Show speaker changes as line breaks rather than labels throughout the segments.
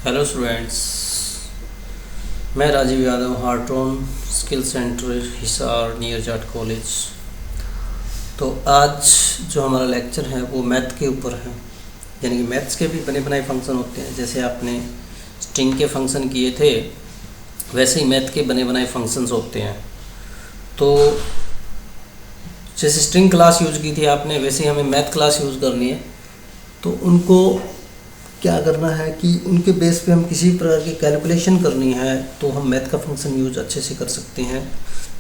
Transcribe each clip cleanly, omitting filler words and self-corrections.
Hello students, मैं Rajiv Yadav, Hartron skill centre Hisar near Jat college. तो आज जो हमारा लेक्चर है वो मैथ के ऊपर है, यानी कि मैथ्स के भी बने बनाए फंक्शन होते हैं। जैसे आपने स्ट्रिंग के फंक्शन किए थे वैसे ही मैथ के बने बनाए फंक्शंस होते हैं। तो जैसे स्ट्रिंग क्लास यूज़ की थी आपने, वैसे ही हमें मैथ क्लास यूज़ करनी है। तो उनको क्या करना है कि उनके बेस पे हम किसी प्रकार की कैलकुलेशन करनी है तो हम मैथ का फंक्शन यूज अच्छे से कर सकते हैं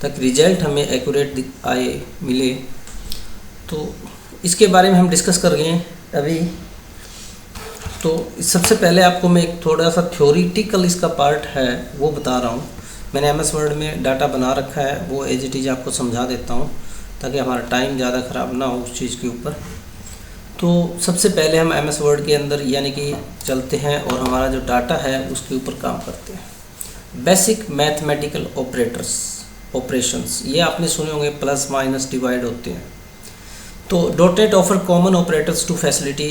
ताकि रिजल्ट हमें एक्यूरेट मिले। तो इसके बारे में हम डिस्कस कर गए अभी। तो सबसे पहले आपको मैं एक थोड़ा सा थ्योरेटिकल इसका पार्ट है वो बता रहा हूँ। मैंने एमएस वर्ड में डाटा बना रखा है, वो एज इट इज़ आपको समझा देता हूँ ताकि हमारा टाइम ज़्यादा ख़राब ना हो उस चीज़ के ऊपर। तो सबसे पहले हम एमएस वर्ड के अंदर यानी कि चलते हैं और हमारा जो डाटा है उसके ऊपर काम करते हैं। बेसिक मैथमेटिकल ऑपरेशंस ये आपने सुने होंगे, प्लस माइनस डिवाइड होते हैं। तो dotted offer common operators to facility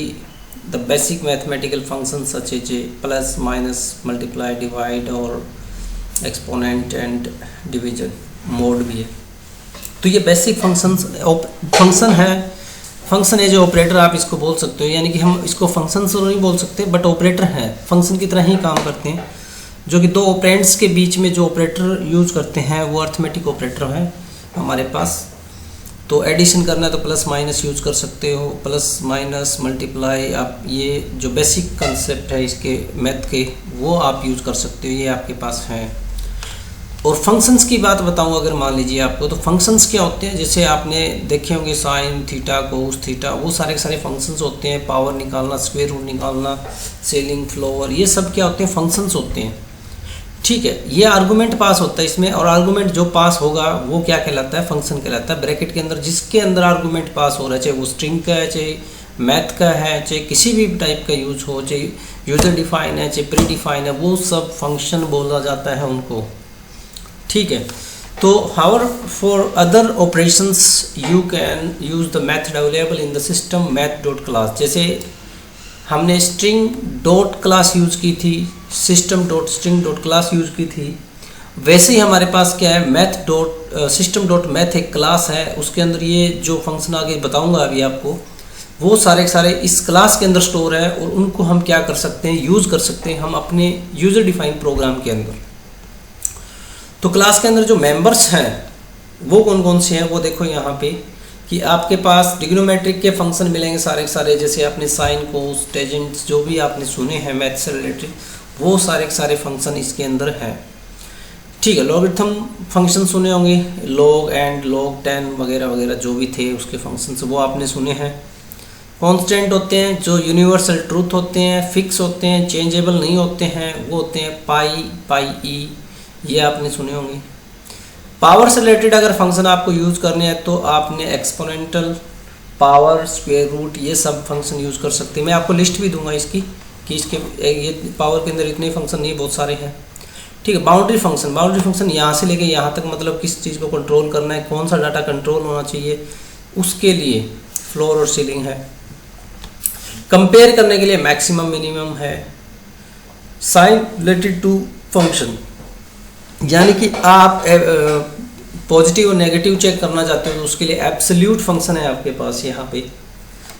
the basic mathematical function such as plus minus multiply divide और एक्सपोनेंट एंड डिवीजन मोड भी है। तो ये बेसिक फंक्शन है। फंक्शन एज ऑपरेटर आप इसको बोल सकते हो, यानी कि हम इसको फंक्शन से नहीं बोल सकते बट ऑपरेटर है, फंक्शन की तरह ही काम करते हैं। जो कि दो ऑपरेंड्स के बीच में जो ऑपरेटर यूज करते हैं वो अर्थमेटिक ऑपरेटर है हमारे पास। तो एडिशन करना है तो प्लस माइनस यूज कर सकते हो, प्लस माइनस मल्टीप्लाई। आप ये जो बेसिक कंसेप्ट है इसके मैथ के वो आप यूज कर सकते हो, ये आपके पास है। और फंक्शंस की बात बताऊं अगर मान लीजिए आपको, तो फंक्शंस क्या होते हैं, जैसे आपने देखे होंगे साइन थीटा कोस थीटा, वो सारे फंक्शंस होते हैं। पावर निकालना, स्क्वायर रूट निकालना, सेलिंग फ्लोवर, ये सब क्या होते हैं, फंक्शंस होते हैं। ठीक है, ये आर्गूमेंट पास होता है इसमें, और आर्गूमेंट जो पास होगा वो क्या कहलाता है, फंक्शन कहलाता है। ब्रैकेट के अंदर जिसके अंदर आर्गूमेंट पास हो रहा है, चाहे वो स्ट्रिंग का है, चाहे मैथ का है, चाहे किसी भी टाइप का यूज हो, चाहे यूजर डिफाइन है, चाहे प्री डिफाइन है, वो सब फंक्शन बोला जाता है उनको। ठीक है। तो हाउर for other operations you can use the method available in the system math dot class. जैसे हमने स्ट्रिंग डॉट क्लास यूज की थी, system dot string dot class use की थी, वैसे ही हमारे पास क्या है, math dot system dot math एक क्लास है। उसके अंदर ये जो फंक्शन आगे बताऊंगा अभी आपको, वो सारे इस क्लास के अंदर स्टोर है और उनको हम क्या कर सकते हैं, यूज कर सकते हैं हम अपने यूजर डिफाइंड प्रोग्राम के अंदर। तो क्लास के अंदर जो मेंबर्स हैं वो कौन कौन से हैं वो देखो यहाँ पे कि आपके पास ट्रिग्नोमेट्रिक के फंक्शन मिलेंगे सारे, जैसे आपने साइन कोस टेजेंट जो भी आपने सुने हैं मैथ से रिलेटेड, वो सारे फंक्शन इसके अंदर हैं। ठीक है। लॉगरिथम फंक्शन सुने होंगे, लॉग एंड लॉग 10 वगैरह वगैरह जो भी थे उसके फंक्शन वो आपने सुने हैं। कॉन्स्टेंट होते हैं जो यूनिवर्सल ट्रूथ होते हैं, फिक्स होते हैं, चेंजेबल नहीं होते हैं, वो होते हैं पाई ई, ये आपने सुने होंगे। पावर से रिलेटेड अगर फंक्शन आपको यूज़ करने हैं तो आपने एक्सपोनेंटल, पावर, स्क्वायर रूट, ये सब फंक्शन यूज़ कर सकते हैं। मैं आपको लिस्ट भी दूंगा इसकी कि इसके ये पावर के अंदर इतने फंक्शन नहीं, बहुत सारे हैं। ठीक है। बाउंड्री फंक्शन यहाँ से लेके यहाँ तक, मतलब किस चीज़ को कंट्रोल करना है, कौन सा डाटा कंट्रोल होना चाहिए, उसके लिए फ्लोर और सीलिंग है। कंपेयर करने के लिए मैक्सिमम मिनिमम है। साइन रिलेटेड टू फंक्शन, यानी कि आप पॉजिटिव और नेगेटिव चेक करना चाहते हो तो उसके लिए एब्सोल्यूट फंक्शन है आपके पास यहाँ पे।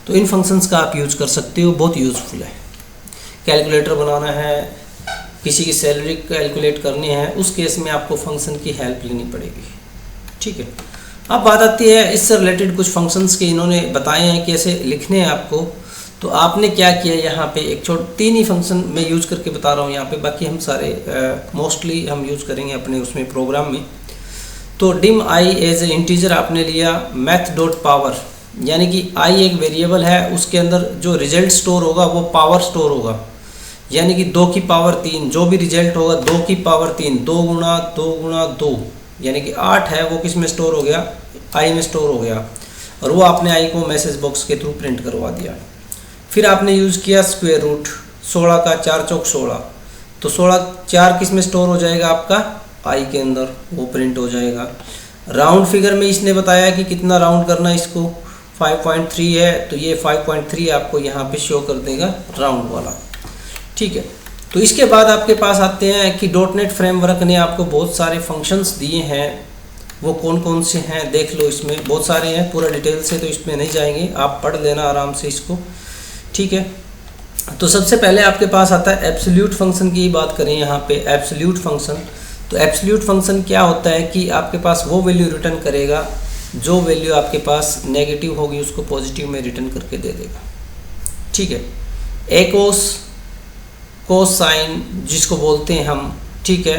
तो इन फंक्शंस का आप यूज कर सकते हो, बहुत यूज़फुल है। कैलकुलेटर बनाना है, किसी की सैलरी कैलकुलेट करनी है, उस केस में आपको फंक्शन की हेल्प लेनी पड़ेगी। ठीक है। अब बात आती है इससे रिलेटेड कुछ फंक्शंस के इन्होंने बताए हैं कैसे लिखने हैं आपको। तो आपने क्या किया, यहाँ पे एक 3 ही फंक्शन मैं यूज करके बता रहा हूँ यहाँ पे, बाकी हम सारे मोस्टली हम यूज करेंगे अपने उसमें प्रोग्राम में। तो dim I as a integer आपने लिया, मैथ डॉट पावर, यानी कि आई एक वेरिएबल है, उसके अंदर जो रिजल्ट स्टोर होगा वो पावर स्टोर होगा, यानी कि 2 की पावर 3 जो भी रिजल्ट होगा 2 की पावर 3, 2 गुणा 2 यानी कि 8 है, वो किस में स्टोर हो गया, आई में स्टोर हो गया, और वो आपने आई को मैसेज बॉक्स के थ्रू प्रिंट करवा दिया। फिर आपने यूज़ किया स्क्वायर रूट, 16 का 4 चौक 16, तो 16 4 किस में स्टोर हो जाएगा आपका, आई के अंदर, वो प्रिंट हो जाएगा। राउंड फिगर में इसने बताया कि कितना राउंड करना है इसको, 5.3 है तो ये 5.3 आपको यहाँ पे शो कर देगा राउंड वाला। ठीक है। तो इसके बाद आपके पास आते हैं कि डॉटनेट फ्रेमवर्क ने आपको बहुत सारे फंक्शंस दिए हैं, वो कौन कौन से हैं देख लो। इसमें बहुत सारे हैं, पूरा डिटेल से तो इसमें नहीं जाएंगे, आप पढ़ लेना आराम से इसको, ठीक है। तो सबसे पहले आपके पास आता है एब्सोल्यूट फंक्शन की बात करें यहाँ पे। एब्सोल्यूट फंक्शन, तो एब्सोल्यूट फंक्शन क्या होता है कि आपके पास वो वैल्यू रिटर्न करेगा जो वैल्यू आपके पास नेगेटिव होगी उसको पॉजिटिव में रिटर्न करके दे देगा, ठीक है। ए कोस साइन जिसको बोलते हैं हम, ठीक है,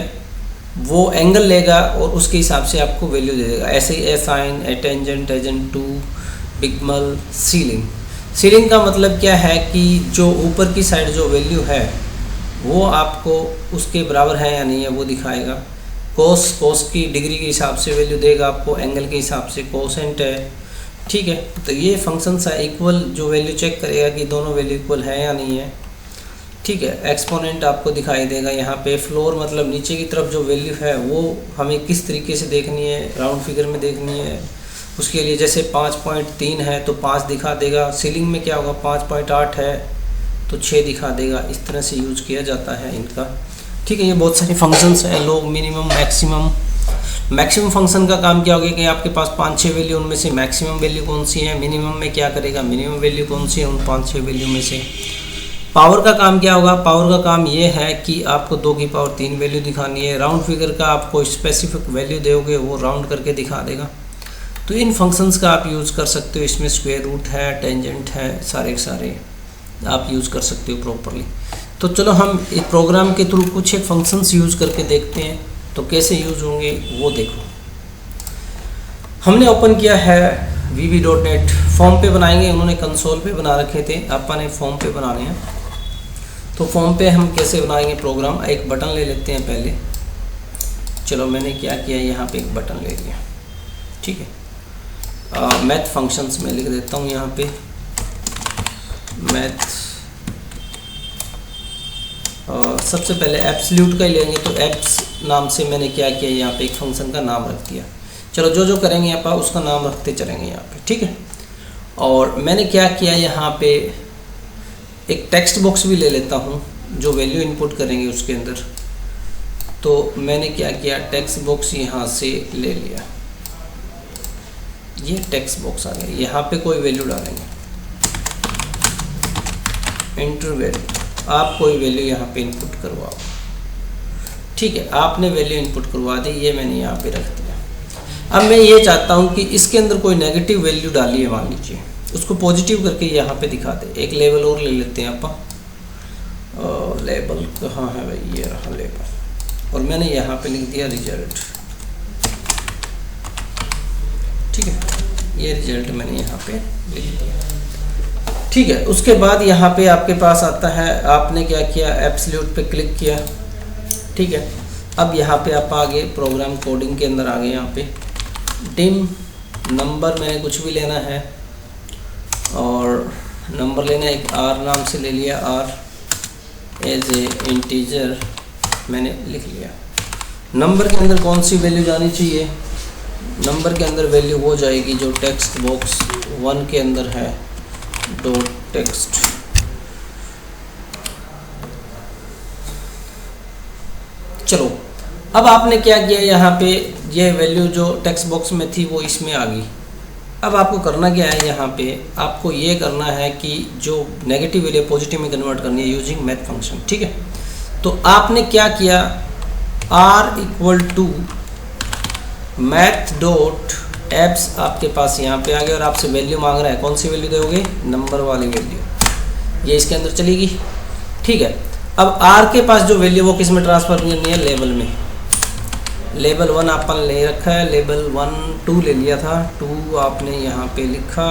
वो एंगल लेगा और उसके हिसाब से आपको वैल्यू दे देगा। ऐसे ही a sine, a tangent, tangent two, BigMul, ceiling. Ceiling का मतलब क्या है कि जो ऊपर की साइड जो वैल्यू है वो आपको उसके बराबर है या नहीं है वो दिखाएगा। कोस की डिग्री के हिसाब से वैल्यू देगा आपको, एंगल के हिसाब से कोसेंट है, ठीक है। तो ये फंक्शंस है। इक्वल जो वैल्यू चेक करेगा कि दोनों वैल्यू इक्वल है या नहीं है, ठीक है। एक्सपोनेंट आपको दिखाई देगा यहाँ पे। फ्लोर मतलब नीचे की तरफ जो वैल्यू है वो हमें किस तरीके से देखनी है, राउंड फिगर में देखनी है, उसके लिए जैसे 5.3 है तो 5 दिखा देगा। सीलिंग में क्या होगा, 5.8 है तो 6 दिखा देगा। इस तरह से यूज किया जाता है इनका, ठीक है। ये बहुत सारे फंक्शंस हैं, लोग, मिनिमम, मैक्सिमम। मैक्सिमम फंक्शन का काम क्या होगा कि आपके पास 5-6 वैल्यू, उनमें से मैक्सिमम वैल्यू कौन सी है, मिनिमम में क्या करेगा, मिनिमम वैल्यू कौन सी है उन 5-6 वैल्यू में से। पावर का काम क्या होगा, पावर का काम ये है कि आपको 2 की पावर 3 वैल्यू दिखानी है। राउंड फिगर का आपको स्पेसिफिक वैल्यू दोगे वो राउंड करके दिखा देगा। तो इन फंक्शंस का आप यूज़ कर सकते हो। इसमें स्क्वायर रूट है, टेंजेंट है, सारे आप यूज़ कर सकते हो प्रॉपरली। तो चलो हम एक प्रोग्राम के थ्रू कुछ एक फंक्शंस यूज़ करके देखते हैं तो कैसे यूज़ होंगे वो देखो। हमने ओपन किया है VB.NET, फॉर्म पे बनाएंगे, उन्होंने कंसोल पे बना रखे थे, अपन ने फॉर्म पे बनाने हैं। तो फॉर्म पे हम कैसे बनाएंगे प्रोग्राम, एक बटन ले लेते हैं पहले। चलो मैंने क्या किया, यहाँ पे एक बटन ले लिया, ठीक है। मैथ फंक्शंस में लिख देता हूँ यहाँ पे मैथ। सबसे पहले एब्सोल्यूट का ही लेंगे, तो एब्स नाम से मैंने क्या किया, यहाँ पे एक फंक्शन का नाम रख दिया। चलो जो करेंगे आप उसका नाम रखते चलेंगे यहाँ पे, ठीक है। और मैंने क्या किया, यहाँ पे एक टेक्स्ट बॉक्स भी ले लेता हूँ जो वैल्यू इनपुट करेंगे उसके अंदर। तो मैंने क्या किया, टेक्स्ट बॉक्स यहाँ से ले लिया, ये टेक्स्ट बॉक्स आ गया। यहाँ पे कोई वैल्यू डालेंगे, एंटर वैल्यू, आप कोई वैल्यू यहाँ पे इनपुट करवाओ, ठीक है। आपने वैल्यू इनपुट करवा दी, ये मैंने यहाँ पे रख दिया। अब मैं ये चाहता हूँ कि इसके अंदर कोई नेगेटिव वैल्यू डाली है, मान लीजिए, उसको पॉजिटिव करके यहाँ पे दिखा दे। एक लेवल और ले लेते हैं आप, लेबल कहाँ है भाई, ये रहा लेबल, और मैंने यहाँ पे लिख दिया रिजल्ट, ठीक है। ये रिजल्ट मैंने यहाँ पे लिख दिया, ठीक है। उसके बाद यहाँ पे आपके पास आता है, आपने क्या किया, एब्सोल्यूट पे क्लिक किया, ठीक है। अब यहाँ पे आप आगे प्रोग्राम कोडिंग के अंदर आ गए। यहाँ पे डिम नंबर मैंने कुछ भी लेना है, और नंबर लेना एक आर नाम से ले लिया, आर एज ए इंटीजर मैंने लिख लिया। नंबर के अंदर कौन सी वैल्यू जानी चाहिए, नंबर के अंदर वैल्यू वो जाएगी जो टेक्स्ट बॉक्स 1 के अंदर है, डॉट टेक्स्ट। चलो अब आपने क्या किया, यहाँ पे ये वैल्यू जो टेक्स्ट बॉक्स में थी वो इसमें आ गई। अब आपको करना क्या है, यहाँ पे आपको ये करना है कि जो नेगेटिव वैल्यू पॉजिटिव में कन्वर्ट करनी है यूजिंग मैथ फंक्शन, ठीक है। तो आपने क्या किया, R equal to math dot abs आपके पास यहाँ पे आ गया, और आपसे वैल्यू मांग रहा है, कौन सी वैल्यू दोगे, नंबर वाली वैल्यू, ये इसके अंदर चलेगी, ठीक है। अब आर के पास जो वैल्यू वो किस में ट्रांसफर करनी है, लेवल में। लेवल 1 आपने ले रखा है, लेवल 1 2 ले लिया था, 2 आपने यहाँ पे लिखा,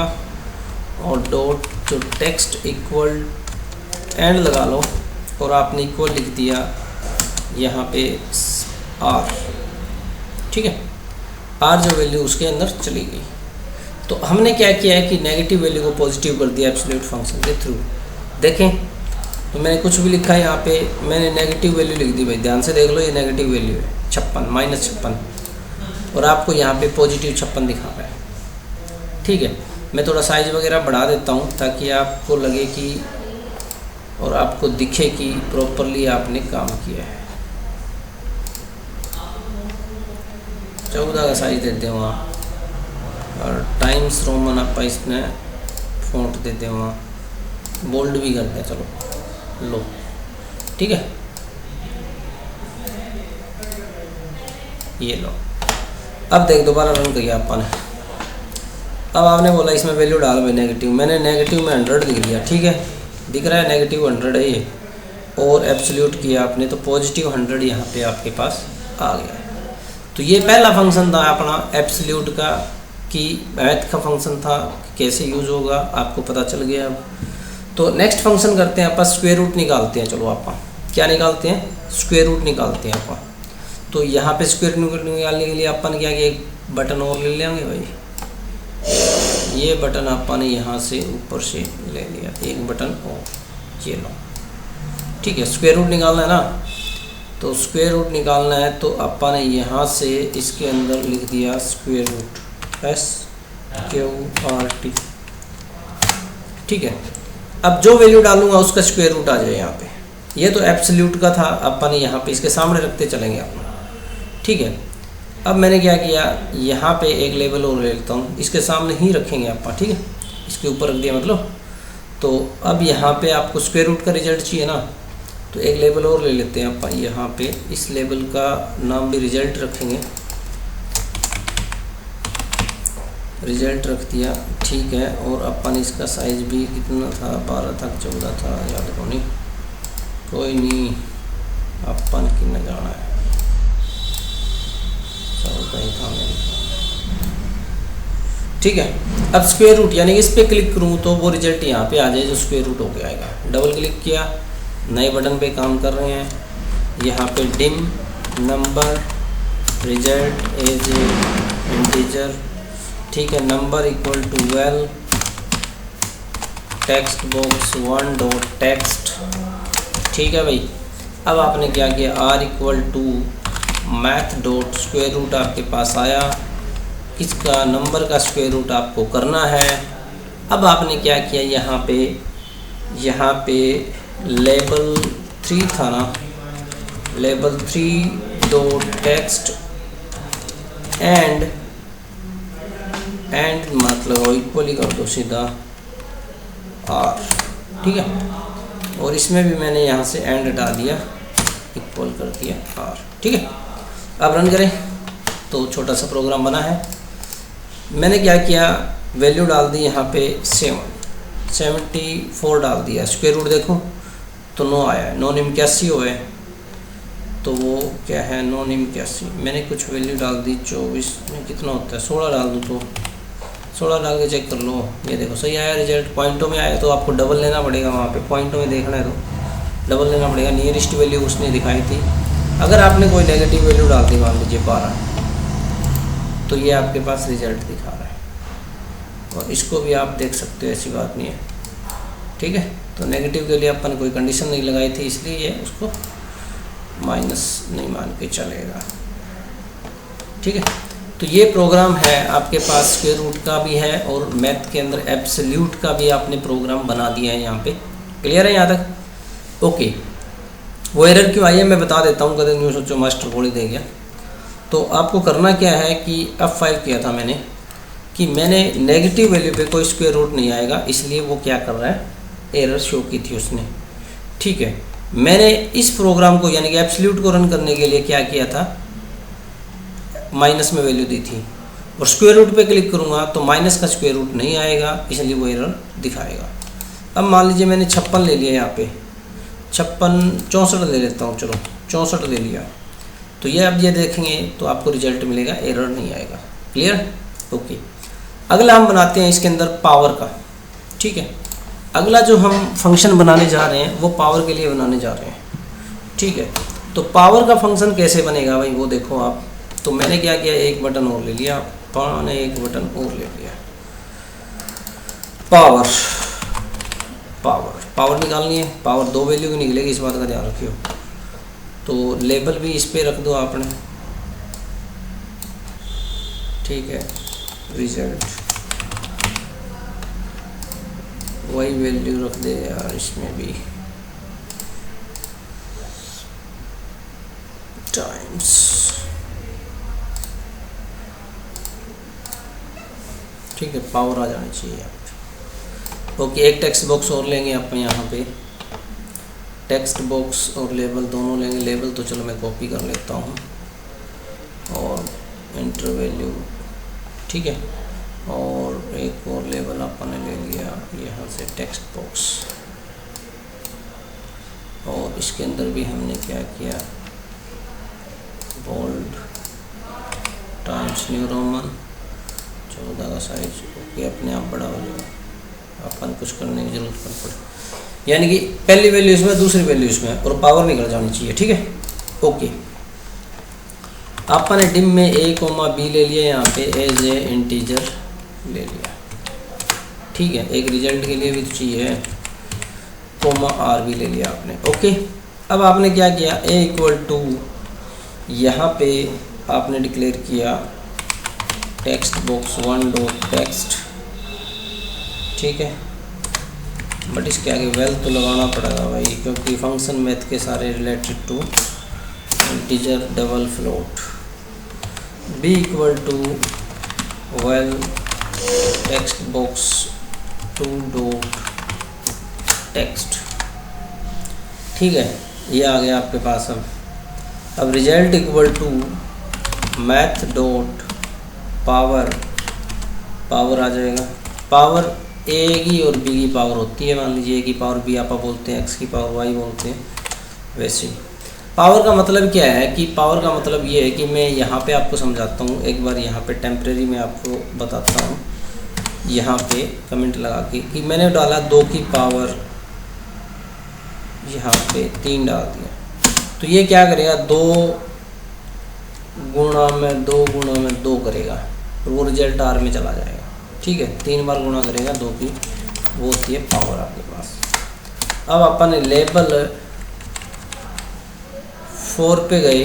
और डॉट जो टेक्स्ट इक्वल एंड लगा लो, और आपने इक्वल लिख दिया यहाँ पे आर, ठीक है। आर जो वैल्यू उसके अंदर चली गई। तो हमने क्या किया है कि नेगेटिव वैल्यू को पॉजिटिव कर दिया एब्सोल्यूट फंक्शन के थ्रू। देखें तो मैंने कुछ भी लिखा है, यहाँ पे मैंने नेगेटिव वैल्यू लिख दी भाई, ध्यान से देख लो, ये नेगेटिव वैल्यू है 56 -56, और आपको यहाँ पे पॉजिटिव 56 दिखा रहा है, ठीक है। मैं थोड़ा साइज वगैरह बढ़ा देता हूँ ताकि आपको लगे कि और आपको दिखे कि प्रॉपरली आपने काम किया है। 14 का साइज देते हैं वहाँ, और टाइम्स रोमन आप इसने फ़ॉन्ट देते हैं वहाँ, बोल्ड भी करते हैं। चलो लो, ठीक है, ये लो। अब देख दोबारा रन किया आपने। अब आपने बोला इसमें वैल्यू डाल में नेगेटिव, मैंने नेगेटिव में 100 लिख दिया, ठीक है, दिख रहा है नेगेटिव 100 है ये, और एब्सोल्यूट किया आपने तो पॉजिटिव 100 यहाँ पे आपके पास आ गया है। तो ये पहला फंक्शन था अपना एब्सोल्यूट का, कि मैथ का फंक्शन था, कैसे यूज़ होगा आपको पता चल गया। अब तो नेक्स्ट फंक्शन करते हैं, आप स्क्वायर रूट निकालते हैं। चलो आप क्या निकालते हैं, स्क्वायर रूट निकालते हैं आप। तो यहाँ पे स्क्वायर रूट निकालने के लिए अपन क्या कि एक बटन और ले लेंगे भाई, ये बटन अपन यहाँ से ऊपर से ले लिया, एक बटन और, ये लो, ठीक है। स्क्वायर रूट निकालना है ना, तो स्क्वायर रूट निकालना है तो अपन यहाँ से इसके अंदर लिख दिया स्क्वायर रूट, SQRT, ठीक है। अब जो वैल्यू डालूंगा उसका स्क्वायर रूट आ जाए यहाँ पे। ये तो एब्सोल्यूट का था, अपन यहाँ पे इसके सामने रखते चलेंगे अपना, ठीक है। अब मैंने क्या किया, यहाँ पे एक लेवल और ले लेता हूँ, इसके सामने ही रखेंगे अपन, ठीक है, इसके ऊपर रख दिया मतलब। तो अब यहाँ पे आपको स्क्वायर रूट का रिजल्ट चाहिए ना, तो एक लेवल और ले लेते हैं अपन। यहाँ पे इस लेवल का नाम भी रिजल्ट रखेंगे, रिजल्ट रख दिया, ठीक है। और अपन इसका साइज भी कितना था, 12 था 14 था, याद को नहीं, कोई नहीं, अपन की न जाना है, था मेरे, ठीक है। अब स्क्वायर रूट यानी इस पे क्लिक करूँ तो वो रिजल्ट यहाँ पे आ जाए जो स्क्वायर रूट होके आएगा। डबल क्लिक किया, नए बटन पे काम कर रहे हैं, यहाँ पे dim number result as a integer, ठीक है, number equal to 12, text box 1 dot text, ठीक है भाई। अब आपने क्या किया, R equal to math dot square root आपके पास आया, इसका नंबर का स्क्वायर रूट आपको करना है। अब आपने क्या किया, यहाँ पे लेवल 3 था ना, लेवल 3 डॉट टेक्स्ट एंड मतलब इक्वल ही कर दो सीधा आर, ठीक है। और इसमें भी मैंने यहाँ से एंड हटा दिया, इक्वल कर दिया आर, ठीक है। अब रन करें तो छोटा सा प्रोग्राम बना है। मैंने क्या किया, वैल्यू डाल दी यहाँ पे 74 डाल दिया, स्क्वायर रूट देखो तो 9 आया है, 9 81 हो है, तो वो क्या है 9 81। मैंने कुछ वैल्यू डाल दी, 24 में कितना होता है, 16 डाल दूँ तो 16 डाल के चेक कर लो, ये देखो सही आया रिजल्ट, पॉइंटों में आया। तो आपको डबल लेना पड़ेगा, वहाँ पे पॉइंटों में देखना है तो डबल लेना पड़ेगा। नियरेस्ट वैल्यू उसने दिखाई थी। अगर आपने कोई नेगेटिव वैल्यू डाल दी, मान लीजिए 12, तो ये आपके पास रिजल्ट दिखा रहा है, और इसको भी आप देख सकते हो, ऐसी बात नहीं है, ठीक है। तो नेगेटिव के लिए अपन कोई कंडीशन नहीं लगाई थी, इसलिए ये उसको माइनस नहीं मान के चलेगा, ठीक है। तो ये प्रोग्राम है आपके पास, स्क्वायर रूट का भी है और मैथ के अंदर एब्सोल्यूट का भी आपने प्रोग्राम बना दिया है यहाँ पे। क्लियर है यहाँ तक? ओके। वो एरर क्यों आई है मैं बता देता हूँ, कदम यूँ सोचो मास्टर गोली दे गया। तो आपको करना क्या है कि F5 किया था मैंने, कि मैंने नेगेटिव वैल्यू पे कोई स्क्वायर रूट नहीं आएगा, इसलिए वो क्या कर रहा है, एरर शो की थी उसने, ठीक है। मैंने इस प्रोग्राम को यानी कि एब्सोल्यूट को रन करने के लिए क्या किया था, माइनस में वैल्यू दी थी, और स्क्वायर रूट पे क्लिक करूँगा तो माइनस का स्क्वायर रूट नहीं आएगा, इसलिए वो एरर दिखाएगा। अब मान लीजिए मैंने 56 ले लिया, यहाँ पे 64 ले लेता हूँ, चलो 64 ले लिया, तो ये अब ये देखेंगे तो आपको रिजल्ट मिलेगा, एरर नहीं आएगा। क्लियर? ओके। अगला हम बनाते हैं इसके अंदर पावर का, ठीक है। अगला जो हम फंक्शन बनाने जा रहे हैं वो पावर के लिए बनाने जा रहे हैं, ठीक है। तो पावर का फंक्शन कैसे बनेगा भाई, वो देखो आप। तो मैंने क्या किया, एक बटन और ले लिया, मैंने एक बटन और ले लिया, पावर पावर पावर निकालनी है। पावर 2 वैल्यू की निकलेगी, इस बात का ध्यान रखियो। तो लेबल भी इस पे रख दो आपने, ठीक है। रिजल्ट वही वैल्यू रख दे यार इसमें भी, टाइम्स, ठीक है, पावर आ जानी चाहिए यहाँ पे। ओके, एक टेक्स्ट बॉक्स और लेंगे अपन यहाँ पे, टेक्स्ट बॉक्स और लेबल दोनों लेंगे। लेबल तो चलो मैं कॉपी कर लेता हूँ, और इंटर वैल्यू, ठीक है, और एक और लेबल अपन ने ले लिया यहाँ से टेक्स्ट बॉक्स, और इसके अंदर भी हमने क्या किया, बोल्ड टाइम्स न्यू रोमन 14 का साइज। ओके, अपने आप बड़ा हो जाएगा, अपन कुछ करने की जरूरत नहीं पड़े, यानी कि पहली वैल्यू इसमें, दूसरी वैल्यू इसमें, और पावर निकल जानी चाहिए, ठीक है। ओके, अपन ने डिम में a, b ले लिया, यहाँ पे एज ए इंटीजर ले लिया, ठीक है। एक रिजल्ट के लिए भी तो चाहिए, r भी ले लिया आपने। ओके, अब आपने क्या किया, a इक्वल टू यहाँ पे आपने डिक्लेयर किया टेक्स्ट बॉक्स 1 डॉट टेक्स्ट, ठीक है, बट इसके आगे वेल तो लगाना पड़ेगा भाई, क्योंकि फंक्शन मैथ के सारे related to integer double float. b equal to val text box 2 dot text, ठीक है, ये आ गया आपके पास। अब result equal to math dot power, power आ जाएगा, पावर a की और b की पावर होती है, मान लीजिए a की पावर b आप बोलते हैं, x की पावर y बोलते हैं, वैसे ही पावर का मतलब क्या है कि पावर का मतलब ये है कि मैं यहाँ पे आपको समझाता हूँ, एक बार यहाँ पे टेम्परेरी में आपको बताता हूँ, यहाँ पे कमेंट लगा के कि मैंने डाला 2 की पावर, यहाँ पे 3 डाल दिया, तो ये क्या करेगा, 2 गुणा में 2 करेगा, और वो रिजल्ट r में चला जाएगा, ठीक है। 3 बार गुणा करेगा 2 की, वो होती है पावर आपके पास। अब अपन लेबल 4 पे गए,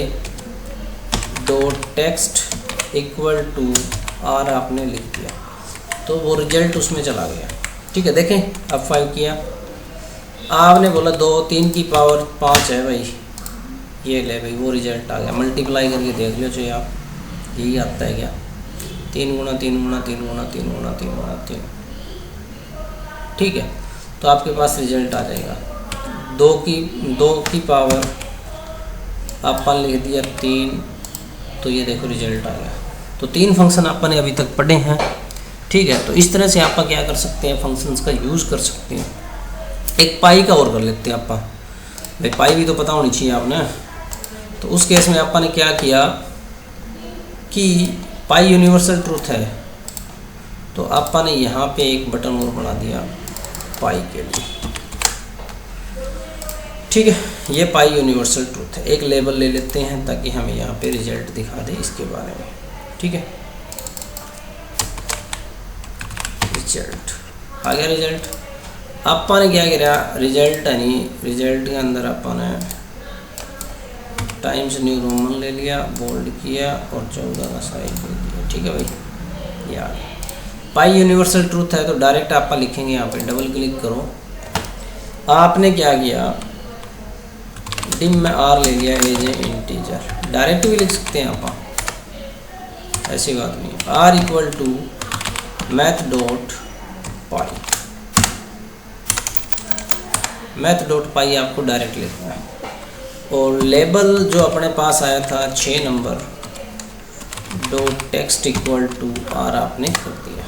dot text equal to r आपने लिख दिया, तो वो रिजल्ट उसमें चला गया, ठीक है। देखें, अब 5 किया, आपने बोला 2, 3 की पावर 5 है भाई, ये ले भाई, वो रिजल्ट आ गया। मल्टीप्लाई करके देख लो चाहिए आप, यही आता है क्या, 3 गुणा 3 गुणा 3 गुणा 3 गुणा 3 गुणा 3, ठीक है, तो आपके पास रिजल्ट आ जाएगा। 2 की पावर अपन लिख दिया 3, तो ये देखो रिजल्ट आ गया। तो 3 फंक्शन अपन ने अभी तक पढ़े हैं, ठीक है। तो इस तरह से आप क्या कर सकते हैं, फंक्शंस का यूज़ कर सकते हैं। एक पाई का और कर लेते हैं अपन, भाई पाई भी तो पता होनी चाहिए आपने। तो उस केस में अपन ने क्या किया कि पाई यूनिवर्सल ट्रूथ है, तो अपन ने यहाँ पे एक बटन और बना दिया पाई के लिए, ठीक है। ये पाई यूनिवर्सल ट्रूथ है। एक लेबल ले लेते हैं ताकि हमें यहाँ पे रिजल्ट दिखा दे इसके बारे में, ठीक है। रिजल्ट आ गया, रिजल्ट अपन ने क्या किया, रिजल्ट यानी रिजल्ट के अंदर अपन ने टाइम्स न्यू रोमन ले लिया, बोल्ड किया और 14 का साइज दे दिया, ठीक है भाई। यार पाई यूनिवर्सल ट्रूथ है, तो डायरेक्ट आप लिखेंगे, यहाँ पे डबल क्लिक करो। आपने क्या किया, डिम में r ले लिया एज ए इंटीजर, डायरेक्ट भी लिख सकते हैं आप, ऐसी बात नहीं है। r equal to math dot pi, math dot pi आपको डायरेक्ट लिखना है। और लेबल जो अपने पास आया था 6 number, dot text equal to r आपने कर दिया,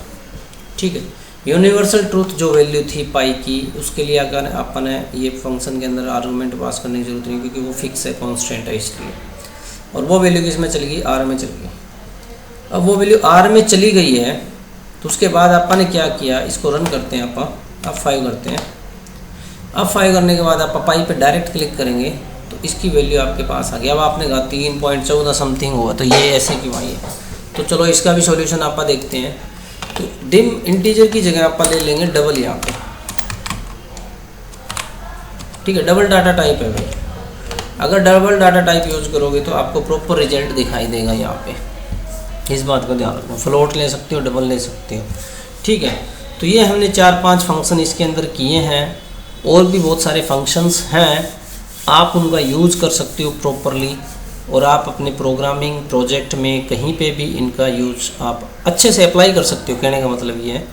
ठीक है। यूनिवर्सल ट्रूथ जो वैल्यू थी पाई की, उसके लिए अगर अपन ये फंक्शन के अंदर आर्गूमेंट पास करने की जरूरत नहीं, क्योंकि वो फिक्स है, कांस्टेंट है इसलिए। और वो वैल्यू किस में चली गई, r में चली गई। अब वो वैल्यू r में चली गई है, तो उसके बाद अपन ने क्या किया, इसको रन करते हैं अपन, अब 5 करते हैं। अब 5 करने के बाद आप पाई पे डायरेक्ट क्लिक करेंगे, तो इसकी वैल्यू आपके पास आ गई। अब आपने कहा 3.14 समथिंग हुआ, तो ये ऐसे क्यों आई है। तो चलो इसका भी सॉल्यूशन आप देखते हैं। तो डिम इंटीजर की जगह आप ले लेंगे डबल यहाँ पे, ठीक है। डबल डाटा टाइप है भाई, अगर डबल डाटा टाइप यूज करोगे तो आपको प्रॉपर रिजल्ट दिखाई देगा यहाँ पे, इस बात का ध्यान रखना। फ्लोट ले सकते हो, डबल ले सकते हो, ठीक है। तो ये हमने 4-5 फंक्शन इसके अंदर किए हैं, और भी बहुत सारे फंक्शंस हैं, आप उनका यूज़ कर सकते हो प्रॉपरली। और आप अपने प्रोग्रामिंग प्रोजेक्ट में कहीं पे भी इनका यूज आप अच्छे से अप्लाई कर सकते हो, कहने का मतलब ये है।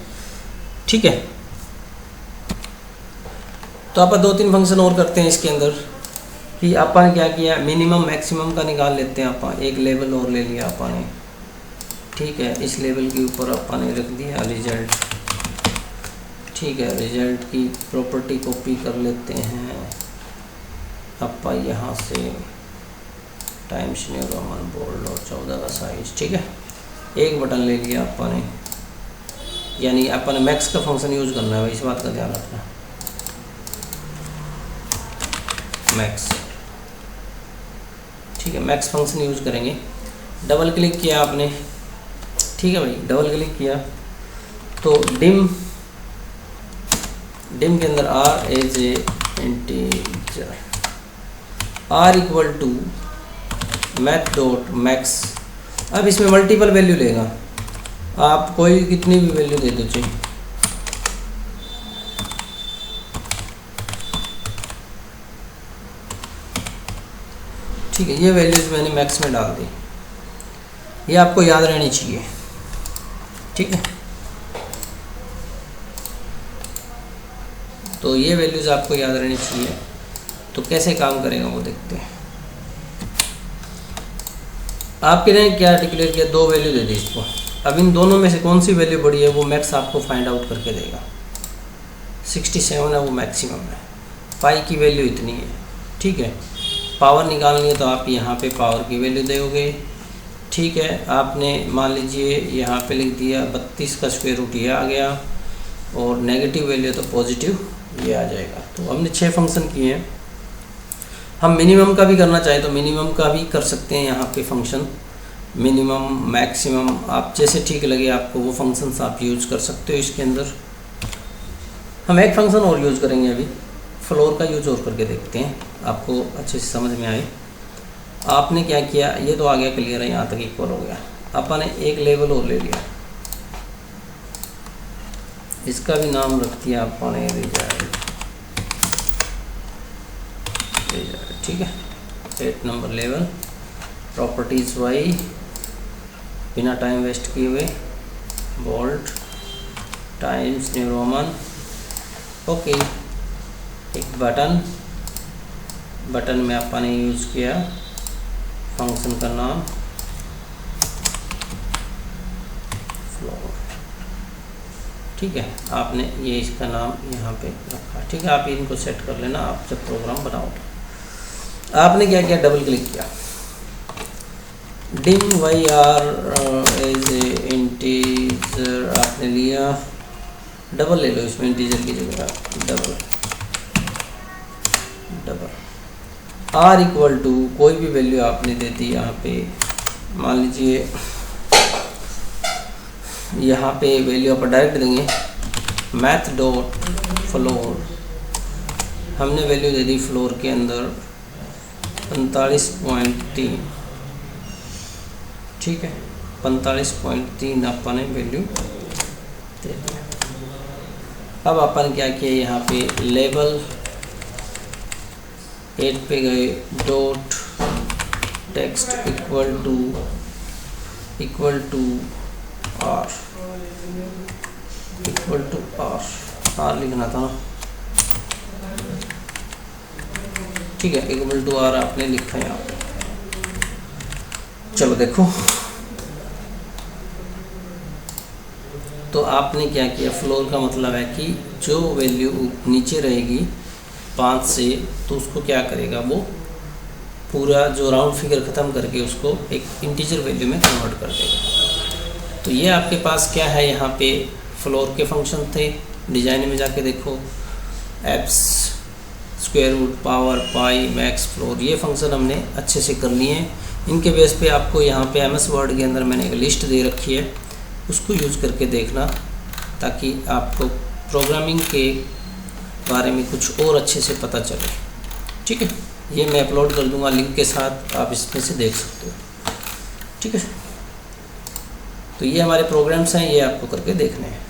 ठीक है, तो आप 2-3 फंक्शन और करते हैं इसके अंदर कि आपने क्या किया, मिनिमम मैक्सिमम का निकाल लेते हैं। आप एक लेवल और ले लिया आपने, ठीक है, इस लेवल के ऊपर आपने रख दिया रिजल्ट। ठीक है, रिजल्ट की प्रॉपर्टी कॉपी कर लेते हैं आप यहाँ से, टाइम्स न्यू रोमन बोल्ड और 14 का साइज। ठीक है, एक बटन ले लिया आपने, यानी आपने मैक्स का फंक्शन यूज करना है, इस बात का ध्यान रखना, मैक्स। ठीक है, मैक्स फंक्शन यूज करेंगे। डबल क्लिक किया आपने, ठीक है भाई, डबल क्लिक किया तो डिम के अंदर R as a integer, R equal to math dot max. अब इसमें मल्टीपल वैल्यू लेगा, आप कोई कितनी भी वैल्यू दे दो चाहिए। ठीक है, ये वैल्यूज मैंने मैक्स में डाल दी, ये आपको याद रहनी चाहिए। ठीक है, तो ये वैल्यूज आपको याद रहनी चाहिए। तो कैसे काम करेगा वो देखते हैं। आपके ने क्या डिक्लेयर किया, 2 वैल्यू दे दी इसको। अब इन दोनों में से कौन सी वैल्यू बड़ी है वो मैक्स आपको फाइंड आउट करके देगा। 67 है वो मैक्सिमम है, पाई की वैल्यू इतनी है। ठीक है, पावर निकालनी है तो आप यहाँ पे पावर की वैल्यू दोगे। ठीक है, आपने मान लीजिए यहाँ पे लिख दिया 32 का स्क्वायर रूट ये आ गया, और नेगेटिव वैल्यू तो पॉजिटिव ये आ जाएगा। तो हमने 6 फंक्शन किए हैं। हम मिनिमम का भी करना चाहें तो मिनिमम का भी कर सकते हैं। यहाँ पे फंक्शन मिनिमम मैक्सिमम आप जैसे ठीक लगे आपको वो फंक्शंस आप यूज कर सकते हो। इसके अंदर हम एक फंक्शन और यूज़ करेंगे, अभी फ्लोर का यूज और करके देखते हैं, आपको अच्छे से समझ में आए। आपने क्या किया, ये तो आ गया क्लियर है, यहाँ तक इक्वल हो गया। आपने एक लेवल और ले लिया, इसका भी नाम रख दिया आपने रिजल्ट। ठीक है, 8 नंबर लेवल, प्रॉपर्टीज वाई, बिना टाइम वेस्ट किए हुए, bold, Times New Roman. Okay, एक बटन में आपने यूज़ किया फंक्शन का नाम फ्लोर। ठीक है, आपने ये इसका नाम यहाँ पे रखा। ठीक है, आप इनको सेट कर लेना आप जब प्रोग्राम बनाओगे। आपने क्या किया, डबल क्लिक किया, dim Y R as a integer आपने लिया, डबल ले लो इसमें इंटीजर की जगह, डबल आर इक्वल टू कोई भी वैल्यू आपने दे दी। यहाँ पे मान लीजिए यहाँ पे वैल्यू आप डायरेक्ट देंगे, मैथ डॉट फ्लोर। हमने वैल्यू दे दी फ्लोर के अंदर 45.3। ठीक है, 45.3 आपने वैल्यू दे दी। अब अपन क्या किया, यहाँ पे लेवल 8 पे गए, dot text equal to R, R लिखना था ना। ठीक है, इक्वल टू आर आपने लिखा है यहाँ पे। चलो देखो, तो आपने क्या किया, फ्लोर का मतलब है कि जो वैल्यू नीचे रहेगी 5 से, तो उसको क्या करेगा, वो पूरा जो राउंड फिगर ख़त्म करके उसको एक इंटीजर वैल्यू में कन्वर्ट कर देगा। तो ये आपके पास क्या है, यहाँ पे फ्लोर के फंक्शन थे। डिजाइन में जाके देखो, एप्स, स्क्वायर रूट, पावर, पाई, मैक्स, फ्लोर, ये फंक्शन हमने अच्छे से कर लिए हैं। इनके बेस पे आपको यहाँ पे MS वर्ड के अंदर मैंने एक लिस्ट दे रखी है, उसको यूज़ करके देखना, ताकि आपको प्रोग्रामिंग के बारे में कुछ और अच्छे से पता चले। ठीक है, ये मैं अपलोड कर दूंगा लिंक के साथ, आप इसमें से देख सकते हो। ठीक है, तो ये हमारे प्रोग्राम्स हैं, ये आपको करके देखने हैं।